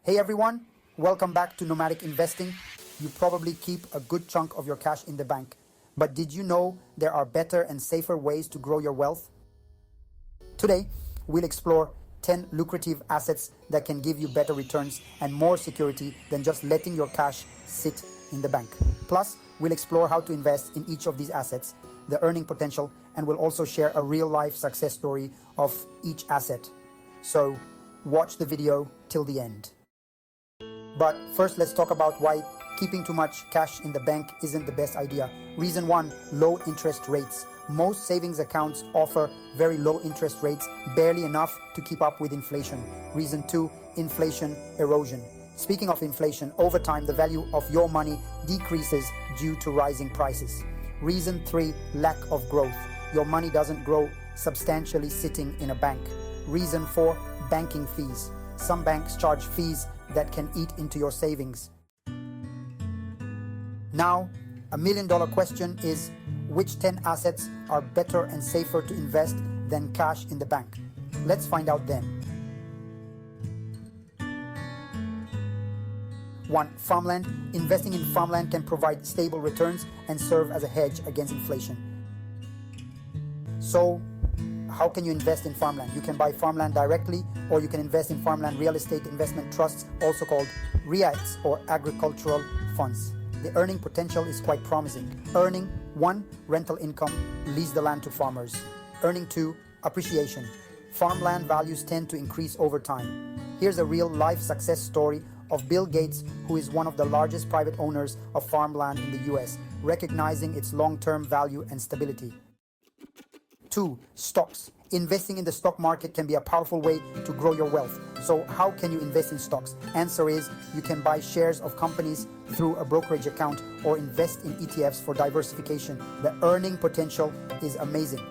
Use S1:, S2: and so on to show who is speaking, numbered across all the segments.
S1: Hey everyone, welcome back to Nomadic Investing. You probably keep a good chunk of your cash in the bank, but did you know there are better and safer ways to grow your wealth? Today, we'll explore 10 lucrative assets that can give you better returns and more security than just letting your cash sit in the bank. Plus, we'll explore how to invest in each of these assets, the earning potential, and we'll also share a real-life success story of each asset. So, watch the video till the end. But first, let's talk about why keeping too much cash in the bank isn't the best idea. Reason 1, low interest rates. Most savings accounts offer very low interest rates, barely enough to keep up with inflation. Reason 2, inflation erosion. Speaking of inflation, over time, the value of your money decreases due to rising prices. Reason 3, lack of growth. Your money doesn't grow substantially sitting in a bank. Reason 4, banking fees. Some banks charge fees that can eat into your savings. Now, $1 million question is, which 10 assets are better and safer to invest than cash in the bank? Let's find out then. 1. Farmland. Investing in farmland can provide stable returns and serve as a hedge against inflation. So, how can you invest in farmland? You can buy farmland directly, or you can invest in farmland real estate investment trusts, also called REITs or agricultural funds. The earning potential is quite promising. Earning 1, rental income, lease the land to farmers. Earning 2, appreciation. Farmland values tend to increase over time. Here's a real life success story of Bill Gates, who is one of the largest private owners of farmland in the US, recognizing its long-term value and stability. 2. Stocks. Investing in the stock market can be a powerful way to grow your wealth. So how can you invest in stocks? Answer is, you can buy shares of companies through a brokerage account or invest in ETFs for diversification. The earning potential is amazing.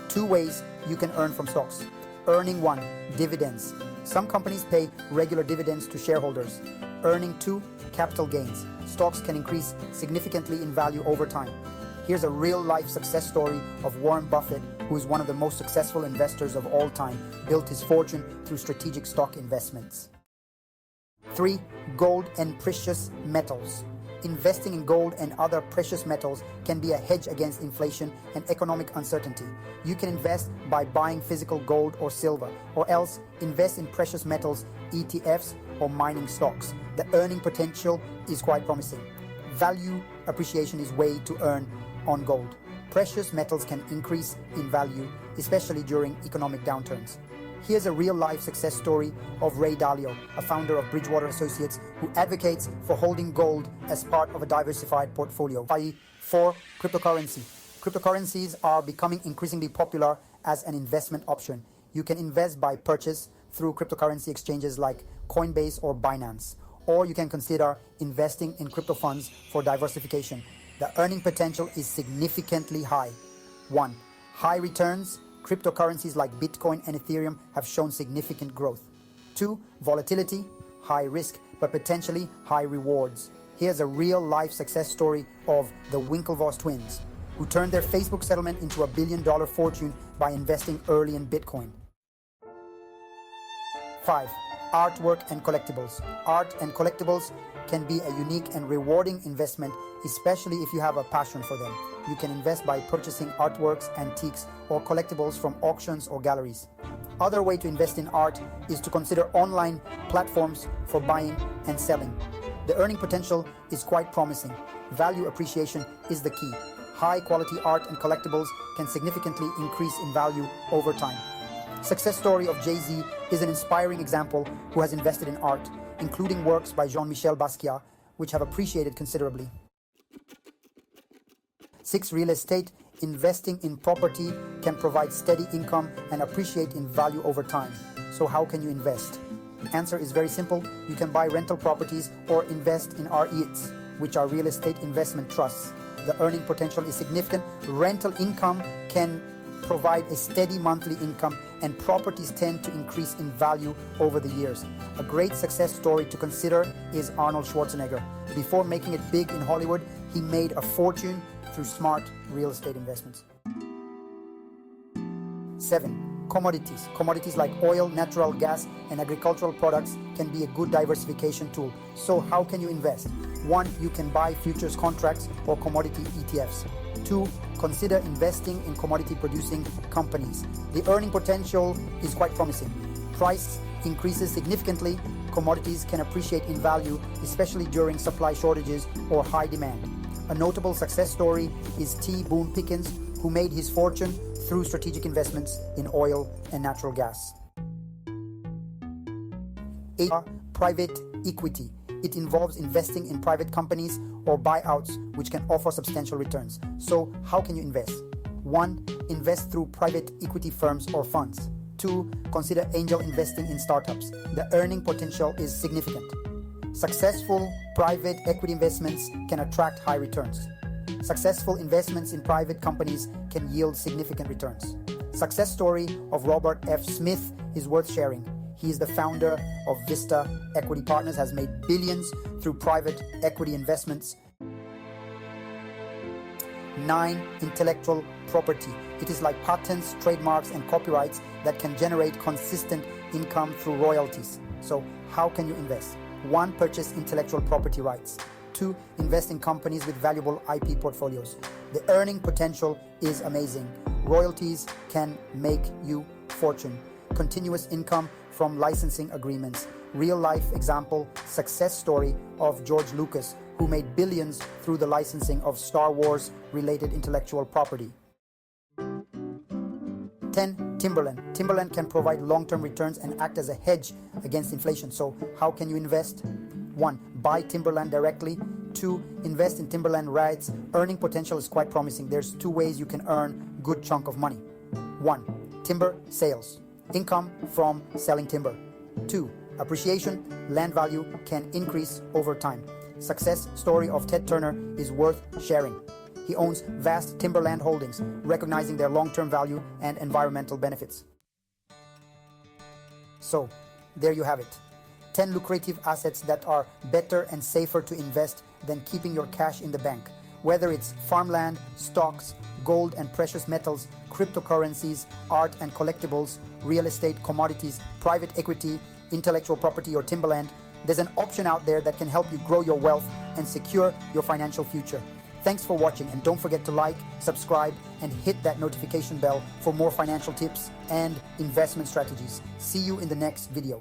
S1: 2 ways you can earn from stocks. Earning 1, dividends. Some companies pay regular dividends to shareholders. Earning 2, capital gains. Stocks can increase significantly in value over time. Here's a real-life success story of Warren Buffett, who is one of the most successful investors of all time, built his fortune through strategic stock investments. 3. Gold and precious metals. Investing in gold and other precious metals can be a hedge against inflation and economic uncertainty. You can invest by buying physical gold or silver, or else invest in precious metals, ETFs, or mining stocks. The earning potential is quite promising. Value appreciation is way to earn on gold. Precious metals can increase in value, especially during economic downturns. Here's a real-life success story of Ray Dalio, a founder of Bridgewater Associates, who advocates for holding gold as part of a diversified portfolio. 4. Cryptocurrency. Cryptocurrencies are becoming increasingly popular as an investment option. You can invest by purchase through cryptocurrency exchanges like Coinbase or Binance, or you can consider investing in crypto funds for diversification. The earning potential is significantly high. 1. High returns. Cryptocurrencies like Bitcoin and Ethereum have shown significant growth. 2. Volatility. High risk, but potentially high rewards. Here's a real-life success story of the Winklevoss twins, who turned their Facebook settlement into a $1 billion fortune by investing early in Bitcoin. 5. Artwork and collectibles. Art and collectibles can be a unique and rewarding investment, especially if you have a passion for them. You can invest by purchasing artworks, antiques, or collectibles from auctions or galleries. Other way to invest in art is to consider online platforms for buying and selling. The earning potential is quite promising. Value appreciation is the key. High quality art and collectibles can significantly increase in value over time. Success story of Jay-Z is an inspiring example who has invested in art, including works by Jean-Michel Basquiat, which have appreciated considerably. 6. Real estate. Investing in property can provide steady income and appreciate in value over time. So how can you invest? Answer is very simple. You can buy rental properties or invest in REITs, which are real estate investment trusts. The earning potential is significant. Rental income can provide a steady monthly income, and properties tend to increase in value over the years. A great success story to consider is Arnold Schwarzenegger. Before making it big in Hollywood, he made a fortune through smart real estate investments. 7. Commodities. Commodities like oil, natural gas, and agricultural products can be a good diversification tool. So how can you invest? 1. You can buy futures contracts or commodity ETFs. 2. Consider investing in commodity producing companies. The earning potential is quite promising. Price increases significantly. Commodities can appreciate in value, especially during supply shortages or high demand. A notable success story is T. Boone Pickens, who made his fortune through strategic investments in oil and natural gas. 8. Private equity. It involves investing in private companies or buyouts which can offer substantial returns. So how can you invest? 1. Invest through private equity firms or funds. 2. Consider angel investing in startups. The earning potential is significant. Successful private equity investments can attract high returns. Successful investments in private companies can yield significant returns. Success story of Robert F. Smith is worth sharing. He is the founder of Vista Equity Partners, has made billions through private equity investments. 9. Intellectual property. It is like patents, trademarks, and copyrights that can generate consistent income through royalties. So how can you invest? 1. Purchase intellectual property rights. 2. Invest in companies with valuable IP portfolios. The earning potential is amazing. Royalties can make you fortune. Continuous income from licensing agreements. Real life example, success story of George Lucas, who made billions through the licensing of Star Wars related intellectual property. 10. Timberland. Timberland can provide long-term returns and act as a hedge against inflation. So how can you invest? 1. Buy Timberland directly. 2. Invest in Timberland rights. Earning potential is quite promising. There's 2 ways you can earn good chunk of money. 1. Timber sales. Income from selling timber. 2. Appreciation. Land value can increase over time. Success story of Ted Turner is worth sharing. He owns vast timberland holdings, recognizing their long-term value and environmental benefits. So, there you have it. 10 lucrative assets that are better and safer to invest than keeping your cash in the bank. Whether it's farmland, stocks, gold and precious metals, cryptocurrencies, art and collectibles, real estate, commodities, private equity, intellectual property, or timberland, there's an option out there that can help you grow your wealth and secure your financial future. Thanks for watching, and don't forget to like, subscribe, and hit that notification bell for more financial tips and investment strategies. See you in the next video.